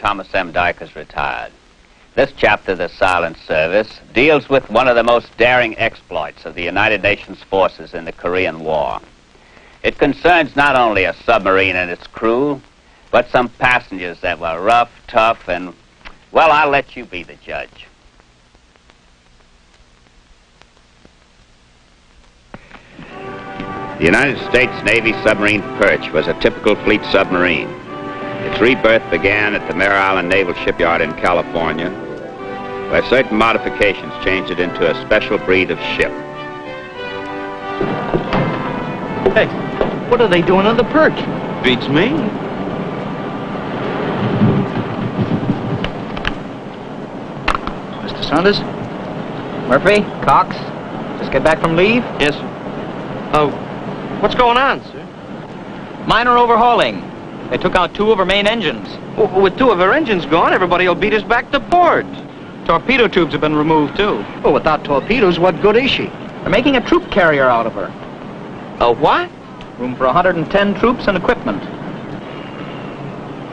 Thomas M. Dykers, retired. This chapter of the Silent Service deals with one of the most daring exploits of the United Nations forces in the Korean War. It concerns not only a submarine and its crew, but some passengers that were rough, tough, and, well, I'll let you be the judge. The United States Navy submarine Perch was a typical fleet submarine. Its rebirth began at the Mare Island Naval Shipyard in California, where certain modifications changed it into a special breed of ship. Hey, what are they doing on the Perch? Beats me. Mr. Saunders? Murphy? Cox? Just get back from leave? Yes, sir. What's going on, sir? Minor overhauling. They took out 2 of our main engines. Well, with 2 of our engines gone, everybody will beat us back to port. Torpedo tubes have been removed, too. Well, without torpedoes, what good is she? They're making a troop carrier out of her. A what? Room for 110 troops and equipment.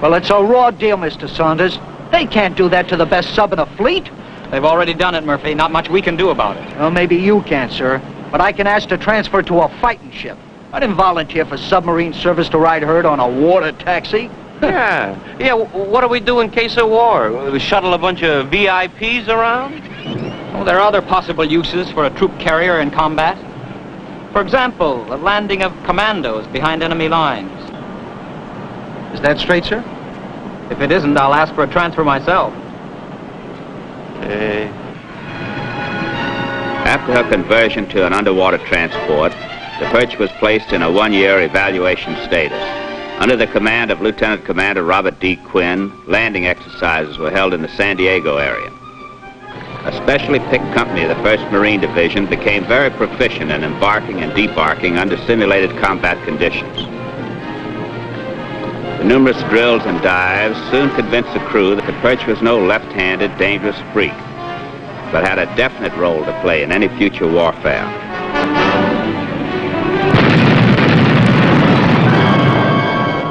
Well, it's a raw deal, Mr. Saunders. They can't do that to the best sub in the fleet. They've already done it, Murphy. Not much we can do about it. Well, maybe you can't, sir. But I can ask to transfer to a fighting ship. I didn't volunteer for submarine service to ride herd on a water taxi. Yeah, what do we do in case of war? We shuttle a bunch of VIPs around? Oh, there are other possible uses for a troop carrier in combat. For example, the landing of commandos behind enemy lines. Is that straight, sir? If it isn't, I'll ask for a transfer myself. After her conversion to an underwater transport, the Perch was placed in a 1-year evaluation status. Under the command of Lieutenant Commander Robert D. Quinn, landing exercises were held in the San Diego area. A specially picked company of the 1st Marine Division became very proficient in embarking and debarking under simulated combat conditions. The numerous drills and dives soon convinced the crew that the Perch was no left-handed, dangerous freak, but had a definite role to play in any future warfare.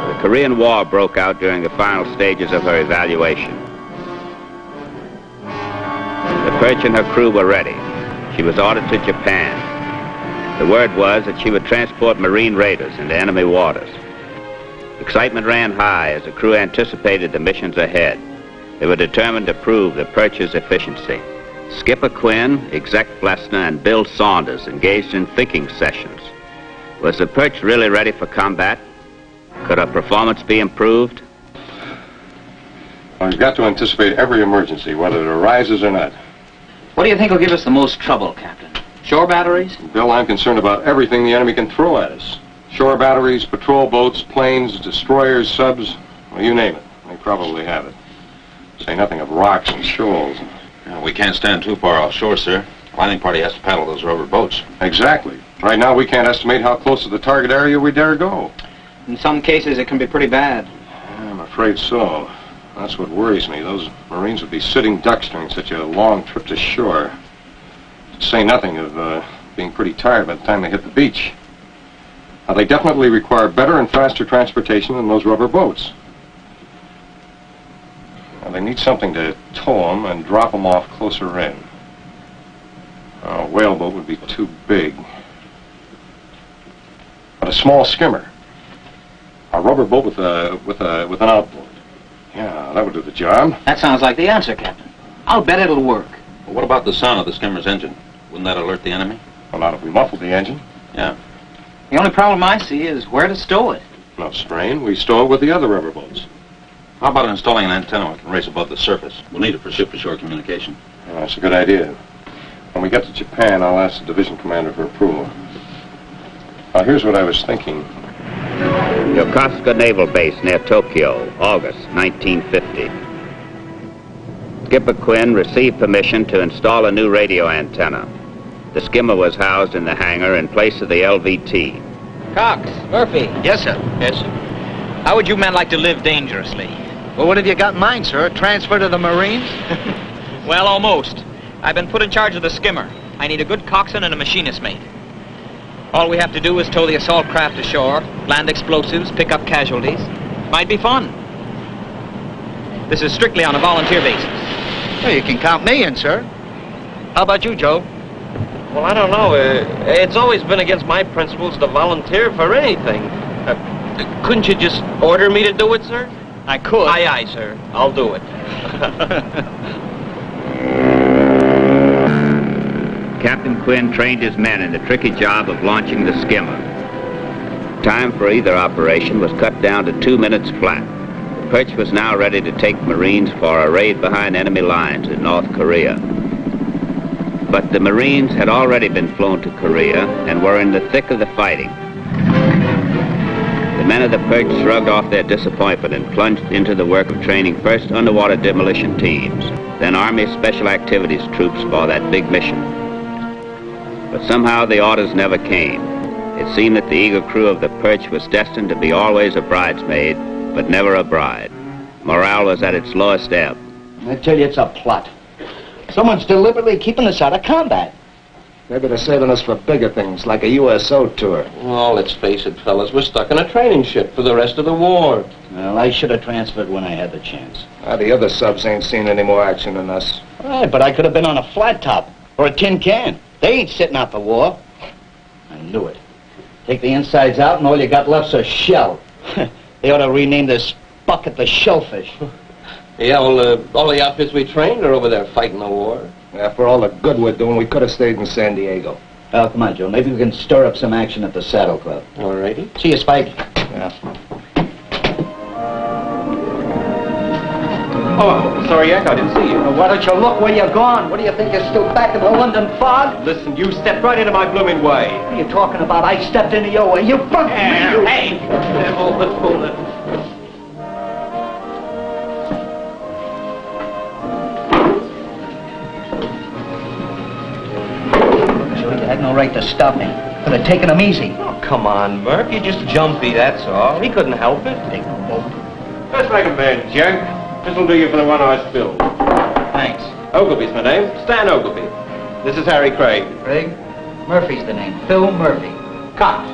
The Korean War broke out during the final stages of her evaluation. The Perch and her crew were ready. She was ordered to Japan. The word was that she would transport Marine raiders into enemy waters. Excitement ran high as the crew anticipated the missions ahead. They were determined to prove the Perch's efficiency. Skipper Quinn, Exec Blessner, and Bill Saunders engaged in thinking sessions. Was the Perch really ready for combat? Could her performance be improved? Well, you've got to anticipate every emergency, whether it arises or not. What do you think will give us the most trouble, Captain? Shore batteries? Bill, I'm concerned about everything the enemy can throw at us. Shore batteries, patrol boats, planes, destroyers, subs, well, you name it. They probably have it. Say nothing of rocks and shoals. We can't stand too far offshore, sir. The landing party has to paddle those rubber boats. Exactly. Right now, we can't estimate how close to the target area we dare go. In some cases, it can be pretty bad. I'm afraid so. That's what worries me. Those Marines would be sitting ducks during such a long trip to shore. To say nothing of being pretty tired by the time they hit the beach. Now, they definitely require better and faster transportation than those rubber boats. Now, they need something to tow them and drop them off closer in. A whaleboat would be too big. But a small skimmer. A rubber boat with an outboard. Yeah, that would do the job. That sounds like the answer, Captain. I'll bet it'll work. Well, what about the sound of the skimmer's engine? Wouldn't that alert the enemy? Well, not if we muffled the engine. Yeah. The only problem I see is where to stow it. No strain. We stow it with the other rubber boats. How about installing an antenna that can raise above the surface? We'll need it for ship-to-shore communication. Yeah, that's a good idea. When we get to Japan, I'll ask the division commander for approval. Now, here's what I was thinking. Yokosuka Naval Base near Tokyo, August 1950. Skipper Quinn received permission to install a new radio antenna. The skimmer was housed in the hangar in place of the LVT. Cox, Murphy. Yes, sir. Yes, sir. How would you men like to live dangerously? Well, what have you got in mind, sir? Transfer to the Marines? Well, almost. I've been put in charge of the skimmer. I need a good coxswain and a machinist mate. All we have to do is tow the assault craft ashore, land explosives, pick up casualties. Might be fun. This is strictly on a volunteer basis. Well, you can count me in, sir. How about you, Joe? Well, I don't know. It's always been against my principles to volunteer for anything. Couldn't you just order me to do it, sir? I could. Aye, aye, sir. I'll do it. Captain Quinn trained his men in the tricky job of launching the skimmer. Time for either operation was cut down to 2 minutes flat. The Perch was now ready to take Marines for a raid behind enemy lines in North Korea. But the Marines had already been flown to Korea and were in the thick of the fighting. The men of the Perch shrugged off their disappointment and plunged into the work of training first underwater demolition teams, then Army Special Activities troops for that big mission. But somehow the orders never came. It seemed that the eager crew of the Perch was destined to be always a bridesmaid, but never a bride. Morale was at its lowest ebb. I tell you, it's a plot. Someone's deliberately keeping us out of combat. Maybe they're saving us for bigger things, like a USO tour. Well, let's face it, fellas. We're stuck in a training ship for the rest of the war. Well, I should have transferred when I had the chance. The other subs ain't seen any more action than us. Right, but I could have been on a flat top or a tin can. They ain't sitting out the war. I knew it. Take the insides out and all you got left's a shell. They ought to rename this bucket the Shellfish. Yeah, well, all the outfits we trained are over there fighting the war. Yeah, for all the good we're doing, we could have stayed in San Diego. Oh, come on, Joe. Maybe we can stir up some action at the Saddle Club. All righty. See you, Spike. Yeah. Oh, sorry, Yak, I didn't see you. Well, why don't you look where you're gone? What do you think, you're still back in the London fog? Listen, you stepped right into my blooming way. What are you talking about? I stepped into your way. You bumped me. You... Hey! Hold it. Joe, you had no right to stop me. Could have taken him easy. Oh, come on, Murph. You're just jumpy, that's all. He couldn't help it. Take no boat. Let's make a bed, Junk. This'll do you for the one I spilled. Thanks. Ogilvy's my name. Stan Ogilvy. This is Harry Craig. Craig? Murphy's the name. Phil Murphy. Cox.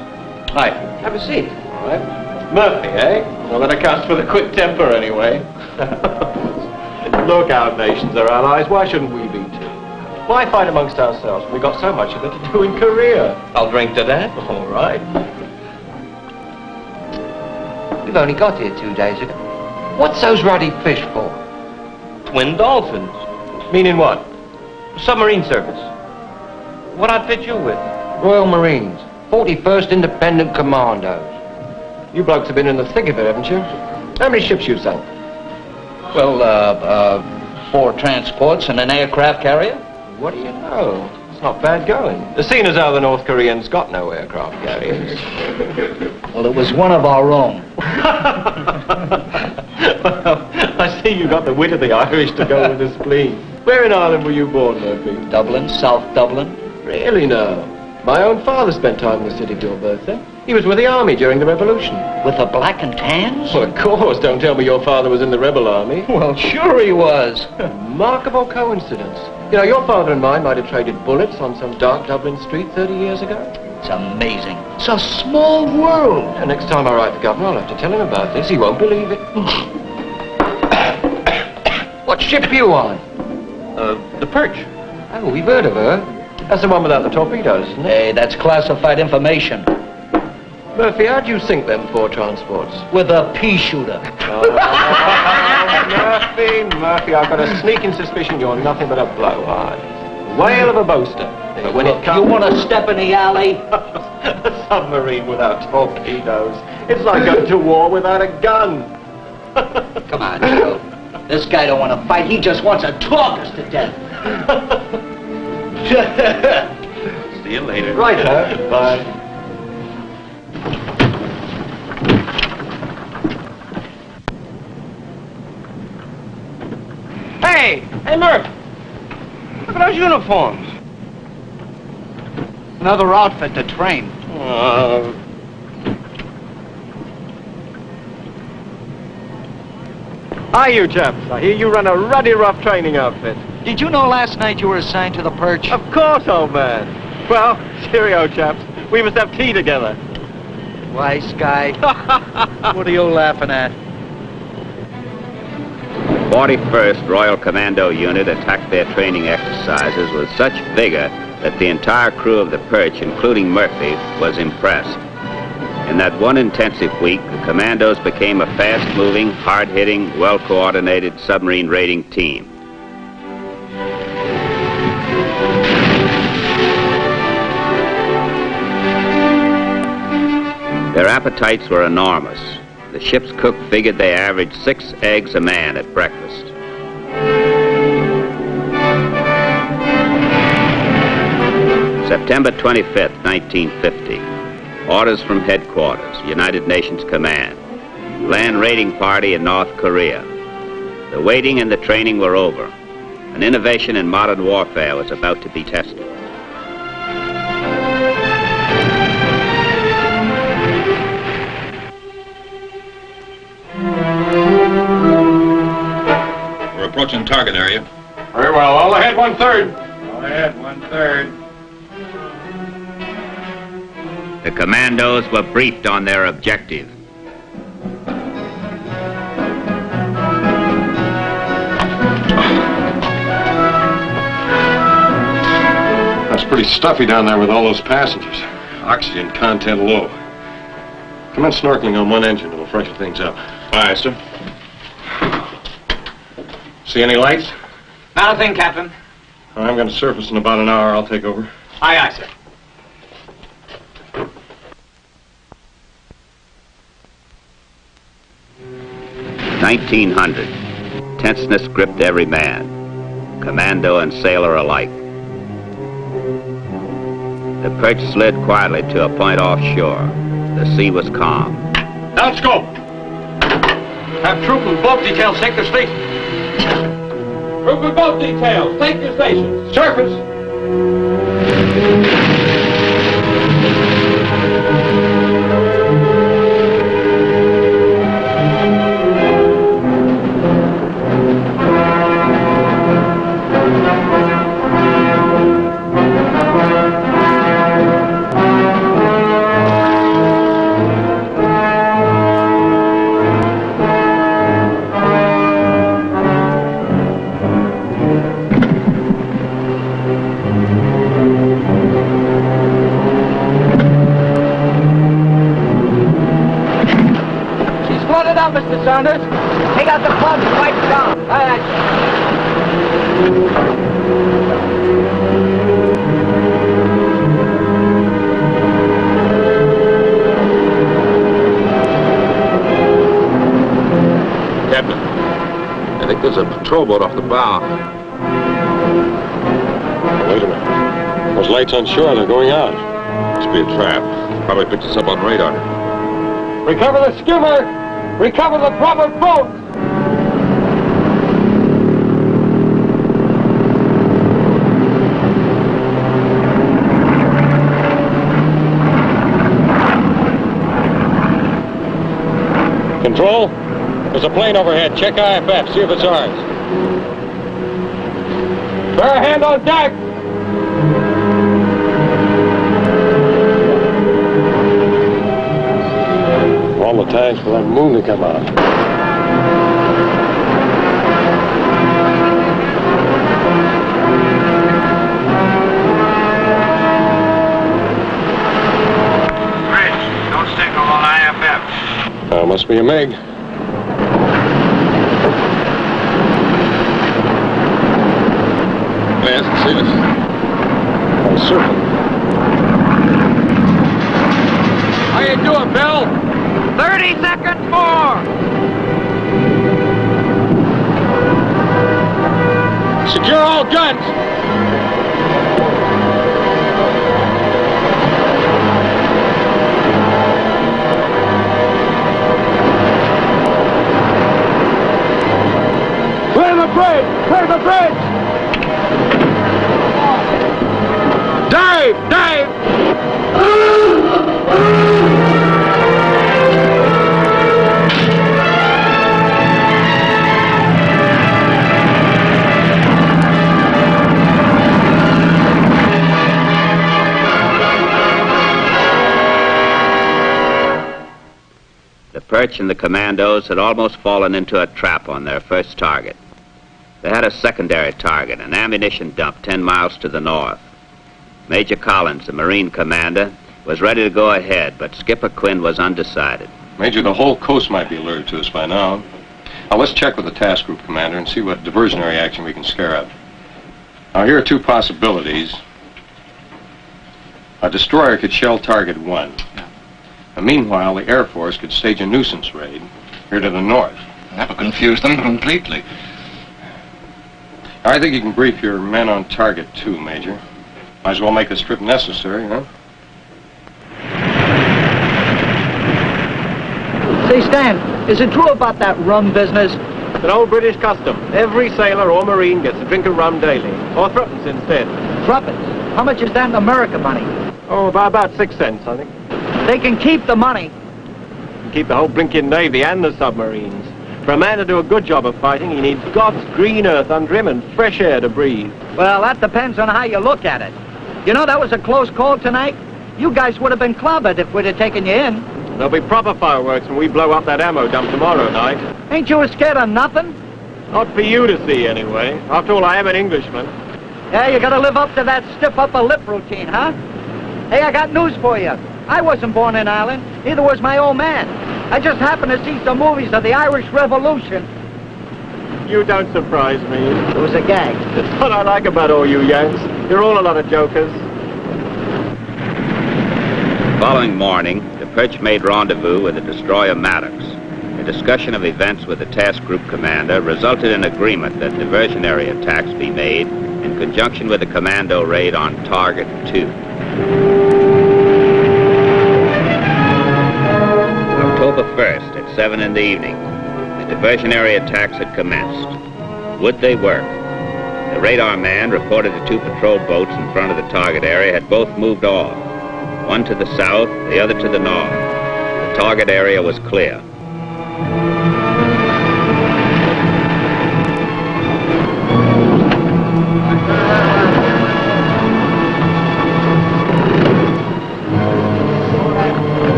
Hi. Have a seat. All right. Murphy, eh? Well, that accounts for the quick temper, anyway. Look, our nations are allies. Why shouldn't we be too? Why fight amongst ourselves when we've got so much of it to do in Korea? I'll drink to that. All right. We've only got here 2 days ago. What's those ruddy fish for? Twin dolphins. Meaning what? Submarine service. What outfit you with? Royal Marines. 41st Independent Commandos. You blokes have been in the thick of it, haven't you? How many ships you sunk? Well, 4 transports and an aircraft carrier. What do you know? It's not bad going. Seeing as how the North Koreans got no aircraft carriers. Well, it was one of our own. Well, I see you got the wit of the Irish to go with the spleen. Where in Ireland were you born, Murphy? Dublin, South Dublin. Really, no. My own father spent time in the city till birthday. He was with the army during the Revolution. With the black and tans? Well, of course. Don't tell me your father was in the rebel army. Well, sure he was. Remarkable coincidence. You know, your father and mine might have traded bullets on some dark Dublin street 30 years ago. It's amazing. It's a small world. And next time I write the governor, I'll have to tell him about this. He won't believe it. What ship you on? The Perch. Oh, we've heard of her. That's the one without the torpedoes, isn't it? Hey, that's classified information. Murphy, how'd you sink them 4 transports? With a pea shooter. Murphy, I've got a sneaking suspicion you're nothing but a blowhard. Whale of a boaster. But when it comes... You want to step in the alley? A submarine without torpedoes. It's like going to war without a gun. Come on, Joe. This guy don't want to fight. He just wants to talk us to death. See you later. Right, sir. Bye. Hey, Murph. Look at those uniforms. Another outfit to train. Hi, you chaps. I hear you run a ruddy rough training outfit. Did you know last night you were assigned to the Perch? Of course, old man. Well, cheerio, chaps. We must have tea together. Wise guy. What are you laughing at? 41st Royal Commando Unit attacked their training exercises with such vigor that the entire crew of the Perch, including Murphy, was impressed. In that one intensive week, the commandos became a fast-moving, hard-hitting, well-coordinated submarine raiding team. Their appetites were enormous. The ship's cook figured they averaged 6 eggs a man at breakfast. September 25th, 1950. Orders from headquarters, United Nations Command. Land raiding party in North Korea. The waiting and the training were over. An innovation in modern warfare was about to be tested. We're approaching target area. Very well. All ahead, 1/3. All ahead, 1/3. The commandos were briefed on their objective. That's pretty stuffy down there with all those passengers. Oxygen content low. Commence snorkeling on one engine. It'll freshen things up. Aye, sir. See any lights? Not a thing, Captain. I'm going to surface in about an hour. I'll take over. Aye, aye, sir. $1900. Tenseness gripped every man, commando and sailor alike. The Perch slid quietly to a point offshore. The sea was calm. Down scope. Have troop and boat details take their stations. Troop and boat details, take your stations. Surface. Mr. Saunders. Take out the plug and wipe it down. Aye, aye, Captain, I think there's a patrol boat off the bow. Wait a minute. Those lights on shore, they're going out. Must be a trap. Probably picked us up on radar. Recover the skimmer! Recover the proper boat! Control? There's a plane overhead. Check IFF. See if it's ours. Bear a hand on deck! All the time for that moon to come out. Perch, don't signal on IFF. Must be a MiG. Yes, see this. I'm certain. How you doing, Bill? 30 seconds more! Secure all guns! Clear the bridge! Clear the bridge! Dive! Dive! Perch and the commandos had almost fallen into a trap on their first target. They had a secondary target, an ammunition dump 10 miles to the north. Major Collins, the Marine commander, was ready to go ahead, but Skipper Quinn was undecided. Major, the whole coast might be alerted to us by now. Now, let's check with the task group commander and see what diversionary action we can scare up. Now, here are two possibilities. A destroyer could shell target 1. And meanwhile, the Air Force could stage a nuisance raid here to the north. That would confuse them completely. I think you can brief your men on target 2, Major. Might as well make this trip necessary, huh? Say, Stan, is it true about that rum business? It's an old British custom. Every sailor or Marine gets a drink of rum daily, or threepence instead. Threepence? How much is that in American money? Oh, about 6 cents, I think. They can keep the money. And keep the whole blinking Navy and the submarines. For a man to do a good job of fighting, he needs God's green earth under him and fresh air to breathe. Well, that depends on how you look at it. You know, that was a close call tonight. You guys would have been clobbered if we'd have taken you in. There'll be proper fireworks when we blow up that ammo dump tomorrow night. Ain't you scared of nothing? Not for you to see, anyway. After all, I am an Englishman. Yeah, you gotta live up to that stiff upper lip routine, huh? Hey, I got news for you. I wasn't born in Ireland. Neither was my old man. I just happened to see some movies of the Irish Revolution. You don't surprise me. It was a gag. That's what I like about all you Yanks. You're all a lot of jokers. The following morning, the Perch made rendezvous with the destroyer Maddox. A discussion of events with the task group commander resulted in agreement that diversionary attacks be made in conjunction with a commando raid on Target 2. October 1st at 7 in the evening, the diversionary attacks had commenced. Would they work? The radar man reported the 2 patrol boats in front of the target area had both moved off. One to the south, the other to the north. The target area was clear.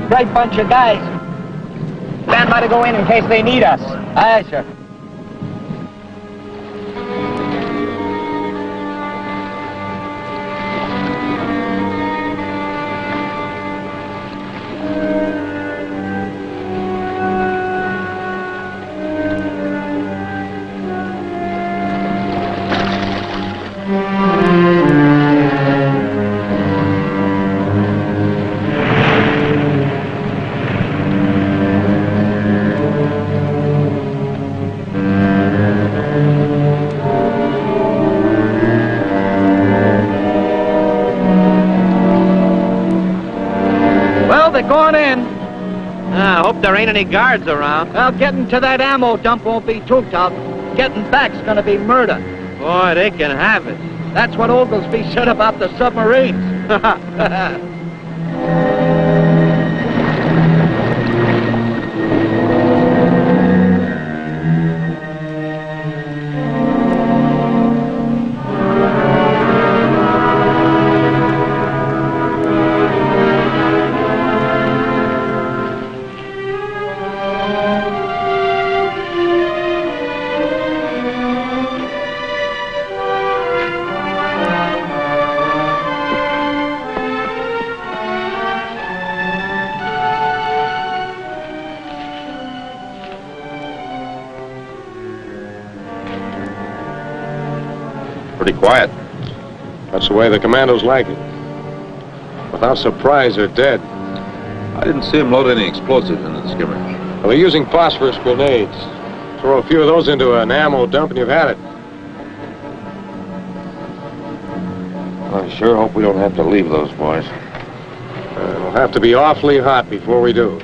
Great bunch of guys. Stand by to go in case they need us. Aye, sir. Going in. I hope there ain't any guards around. Well, getting to that ammo dump won't be too tough. Getting back's gonna be murder. Boy, they can have it. That's what Oglesby said about the submarines. Quiet. That's the way the commandos like it. Without surprise, they're dead. I didn't see him load any explosives into the skimmer. Well, they're using phosphorus grenades. Throw a few of those into an ammo dump and you've had it. I sure hope we don't have to leave those boys. It'll have to be awfully hot before we do.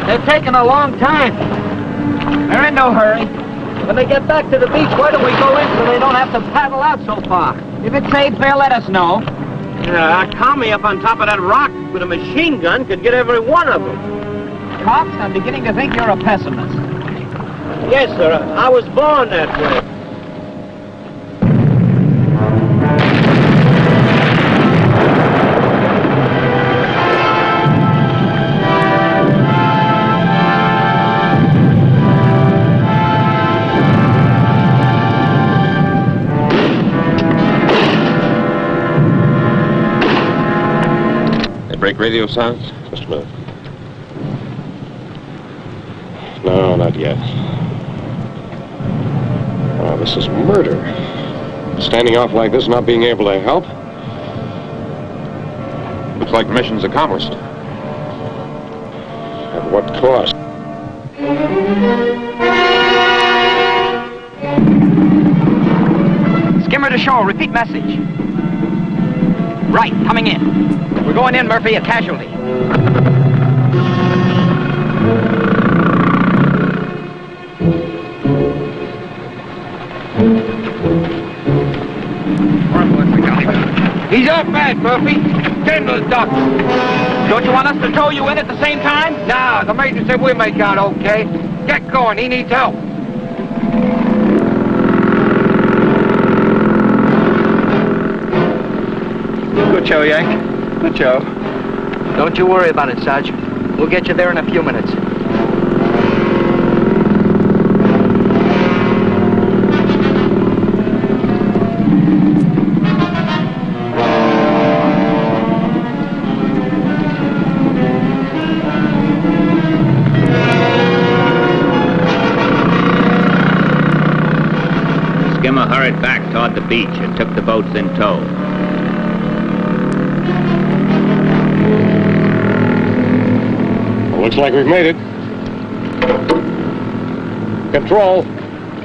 They're taking a long time. They're in no hurry. When they get back to the beach, why don't we go in so they don't have to paddle out so far? If it's safe, they'll let us know. Yeah, a commie up on top of that rock with a machine gun could get every one of them. Cox, I'm beginning to think you're a pessimist. Yes, sir. I was born that way. Break radio sounds? Just a minute. No, not yet. Oh, this is murder. Standing off like this, not being able to help. Looks like mission's accomplished. At what cost? Skimmer to shore. Repeat message. Right, coming in. We're going in, Murphy, a casualty. He's up bad, Murphy. Get him to the docks. Don't you want us to tow you in at the same time? Nah, the major said we'll make out okay. Get going. He needs help. Good show, Yank. Good show. Don't you worry about it, Sarge. We'll get you there in a few minutes. The skimmer hurried back toward the beach and took the boats in tow. Looks like we've made it. Control.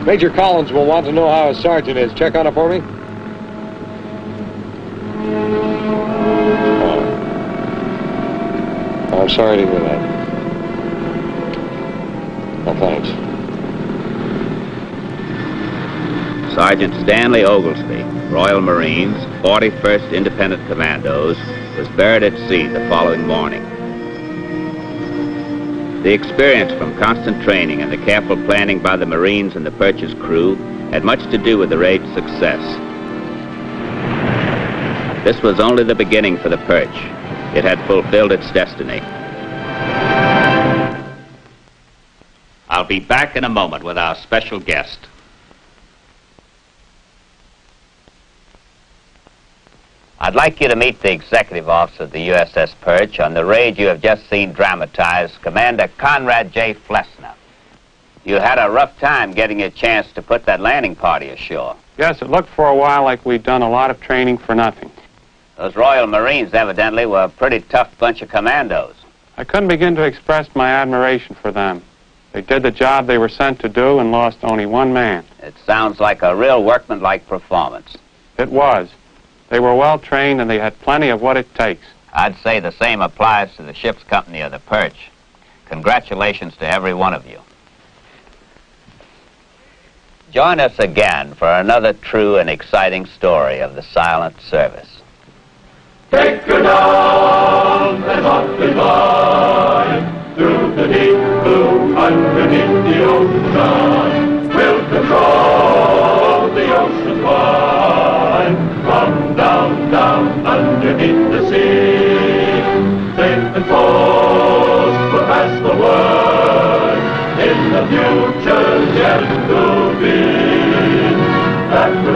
Major Collins will want to know how his sergeant is. Check on it for me. Oh. I'm sorry to hear that. Well, thanks. Sergeant Stanley Oglesby, Royal Marines, 41st Independent Commandos, was buried at sea the following morning. The experience from constant training and the careful planning by the Marines and the Perch's crew had much to do with the raid's success. This was only the beginning for the Perch. It had fulfilled its destiny. I'll be back in a moment with our special guest. I'd like you to meet the executive officer of the USS Perch on the raid you have just seen dramatized, Commander Conrad J. Flessner. You had a rough time getting a chance to put that landing party ashore. Yes, it looked for a while like we'd done a lot of training for nothing. Those Royal Marines evidently were a pretty tough bunch of commandos. I couldn't begin to express my admiration for them. They did the job they were sent to do and lost only one man. It sounds like a real workmanlike performance. It was. They were well trained and they had plenty of what it takes. I'd say the same applies to the ship's company of the Perch. Congratulations to every one of you. Join us again for another true and exciting story of the silent service. Take her down and up the line, through the deep blue underneath the ocean. We'll control the ocean line. From down, down, underneath the sea. Safe and force will pass the word in the future yet to be.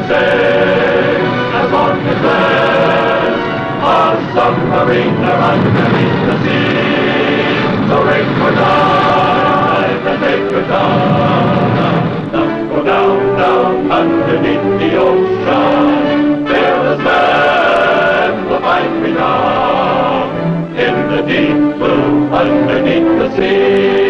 safe as long as there's a submariner underneath the sea. So ring for dive and take her down, down, go down, down underneath the ocean. Fearless men will find me now in the deep blue underneath the sea.